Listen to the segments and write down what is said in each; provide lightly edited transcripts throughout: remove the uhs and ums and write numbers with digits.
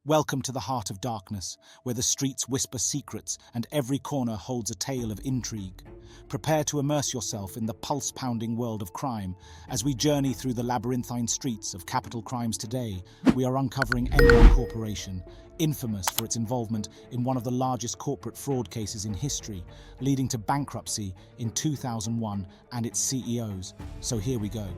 Welcome to the heart of darkness, where the streets whisper secrets and every corner holds a tale of intrigue. Prepare to immerse yourself in the pulse-pounding world of crime. As we journey through the labyrinthine streets of capital crimes today, we are uncovering Enron Corporation, infamous for its involvement in one of the largest corporate fraud cases in history, leading to bankruptcy in 2001 and its CEOs. So here we go.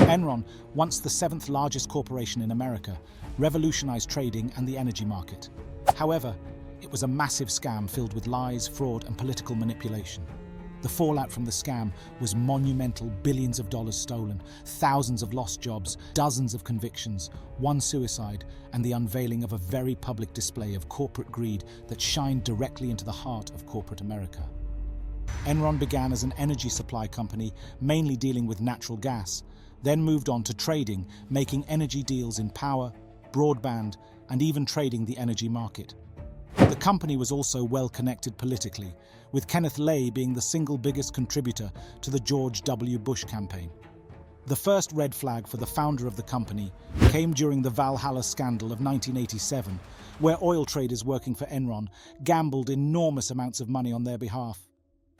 Enron, once the seventh largest corporation in America, revolutionized trading and the energy market. However, it was a massive scam filled with lies, fraud, and political manipulation. The fallout from the scam was monumental: billions of dollars stolen, thousands of lost jobs, dozens of convictions, one suicide, and the unveiling of a very public display of corporate greed that shined directly into the heart of corporate America. Enron began as an energy supply company, mainly dealing with natural gas, then moved on to trading, making energy deals in power, broadband, and even trading the energy market. The company was also well connected politically, with Kenneth Lay being the single biggest contributor to the George W. Bush campaign. The first red flag for the founder of the company came during the Valhalla scandal of 1987, where oil traders working for Enron gambled enormous amounts of money on their behalf.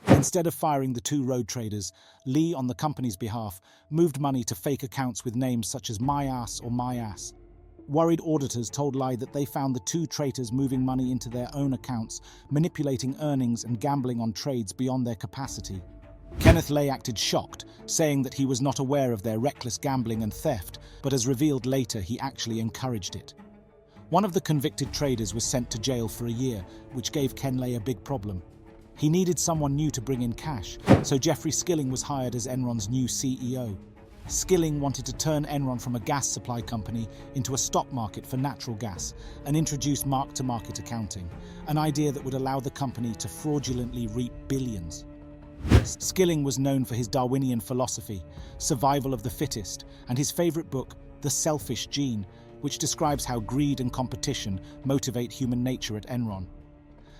Instead of firing the two road traders, Lee, on the company's behalf, moved money to fake accounts with names such as MyAss or MyAss. Worried auditors told Lee that they found the two traitors moving money into their own accounts, manipulating earnings and gambling on trades beyond their capacity. Kenneth Lay acted shocked, saying that he was not aware of their reckless gambling and theft, but as revealed later, he actually encouraged it. One of the convicted traders was sent to jail for a year, which gave Ken Lay a big problem. He needed someone new to bring in cash, so Jeffrey Skilling was hired as Enron's new CEO. Skilling wanted to turn Enron from a gas supply company into a stock market for natural gas and introduce mark-to-market accounting, an idea that would allow the company to fraudulently reap billions. Skilling was known for his Darwinian philosophy, survival of the fittest, and his favorite book, The Selfish Gene, which describes how greed and competition motivate human nature at Enron.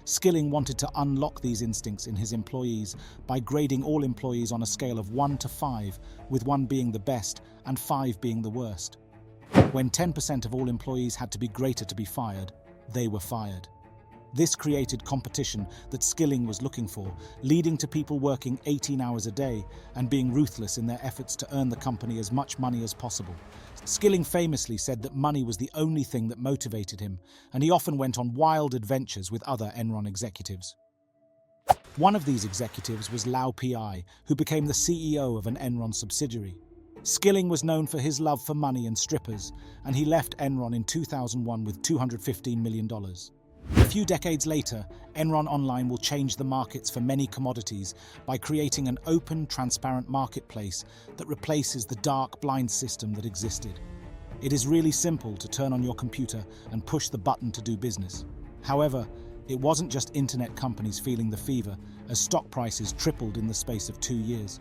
Skilling wanted to unlock these instincts in his employees by grading all employees on a scale of 1 to 5, with 1 being the best and 5 being the worst. When 10% of all employees had to be greater to be fired, they were fired. This created competition that Skilling was looking for, leading to people working 18 hours a day and being ruthless in their efforts to earn the company as much money as possible. Skilling famously said that money was the only thing that motivated him, and he often went on wild adventures with other Enron executives. One of these executives was Lau Pi, who became the CEO of an Enron subsidiary. Skilling was known for his love for money and strippers, and he left Enron in 2001 with $215 million. A few decades later, Enron Online will change the markets for many commodities by creating an open, transparent marketplace that replaces the dark, blind system that existed. It is really simple to turn on your computer and push the button to do business. However, it wasn't just internet companies feeling the fever, as stock prices tripled in the space of 2 years.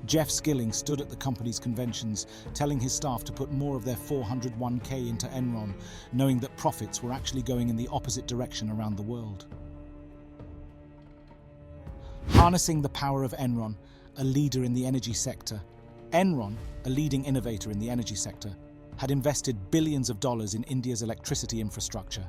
Jeff Skilling stood at the company's conventions, telling his staff to put more of their 401k into Enron, knowing that profits were actually going in the opposite direction around the world. Harnessing the power of Enron, a leader in the energy sector. Enron, a leading innovator in the energy sector, had invested billions of dollars in India's electricity infrastructure.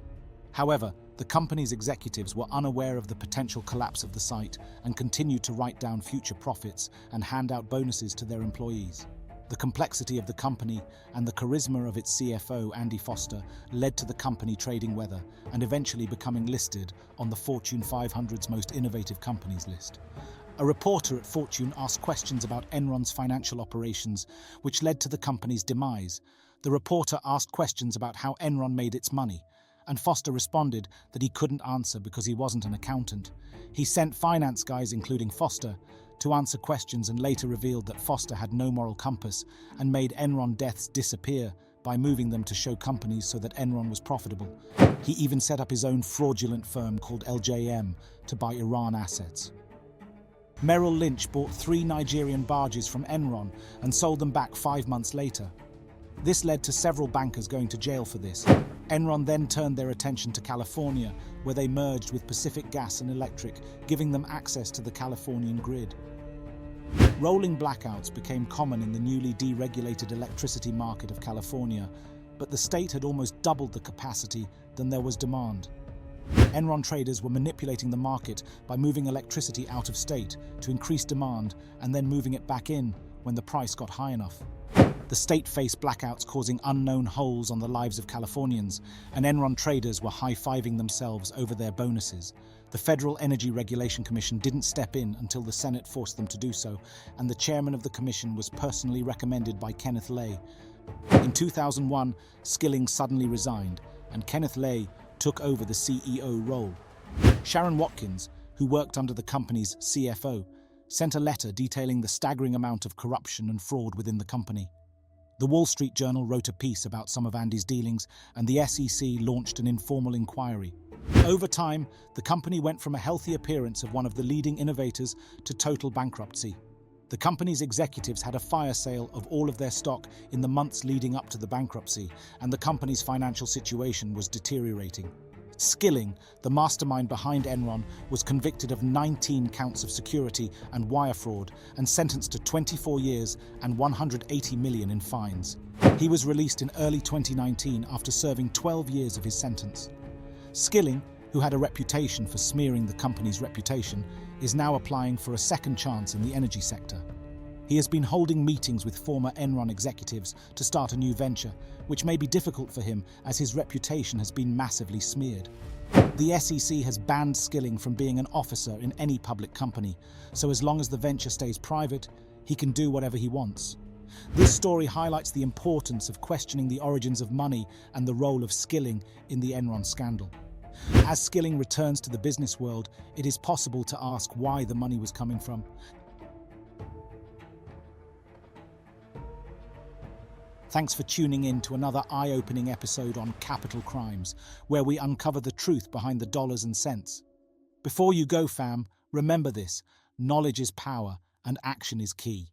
However, the company's executives were unaware of the potential collapse of the site and continued to write down future profits and hand out bonuses to their employees. The complexity of the company and the charisma of its CFO, Andy Foster, led to the company trading weather and eventually becoming listed on the Fortune 500's most innovative companies list. A reporter at Fortune asked questions about Enron's financial operations, which led to the company's demise. The reporter asked questions about how Enron made its money, and Foster responded that he couldn't answer because he wasn't an accountant. He sent finance guys, including Foster, to answer questions and later revealed that Foster had no moral compass and made Enron deaths disappear by moving them to show companies so that Enron was profitable. He even set up his own fraudulent firm called LJM to buy Iran assets. Merrill Lynch bought 3 Nigerian barges from Enron and sold them back 5 months later. This led to several bankers going to jail for this. Enron then turned their attention to California, where they merged with Pacific Gas and Electric, giving them access to the Californian grid. Rolling blackouts became common in the newly deregulated electricity market of California, but the state had almost doubled the capacity than there was demand. Enron traders were manipulating the market by moving electricity out of state to increase demand and then moving it back in when the price got high enough. The state faced blackouts causing unknown holes on the lives of Californians, and Enron traders were high-fiving themselves over their bonuses. The Federal Energy Regulation Commission didn't step in until the Senate forced them to do so, and the chairman of the commission was personally recommended by Kenneth Lay. In 2001, Skilling suddenly resigned, and Kenneth Lay took over the CEO role. Sharon Watkins, who worked under the company's CFO, sent a letter detailing the staggering amount of corruption and fraud within the company. The Wall Street Journal wrote a piece about some of Andy's dealings, and the SEC launched an informal inquiry. Over time, the company went from a healthy appearance of one of the leading innovators to total bankruptcy. The company's executives had a fire sale of all of their stock in the months leading up to the bankruptcy, and the company's financial situation was deteriorating. Skilling, the mastermind behind Enron, was convicted of 19 counts of security and wire fraud and sentenced to 24 years and $180 million in fines. He was released in early 2019 after serving 12 years of his sentence. Skilling, who had a reputation for smearing the company's reputation, is now applying for a second chance in the energy sector. He has been holding meetings with former Enron executives to start a new venture, which may be difficult for him as his reputation has been massively smeared. The SEC has banned Skilling from being an officer in any public company, so as long as the venture stays private, he can do whatever he wants. This story highlights the importance of questioning the origins of money and the role of Skilling in the Enron scandal. As Skilling returns to the business world, it is possible to ask why the money was coming from. Thanks for tuning in to another eye-opening episode on Capital Crimes, where we uncover the truth behind the dollars and cents. Before you go, fam, remember this: knowledge is power and action is key.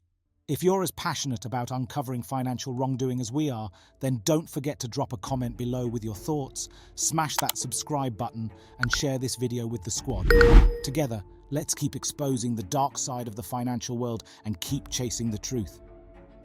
If you're as passionate about uncovering financial wrongdoing as we are, then don't forget to drop a comment below with your thoughts, smash that subscribe button, and share this video with the squad. Together, let's keep exposing the dark side of the financial world and keep chasing the truth.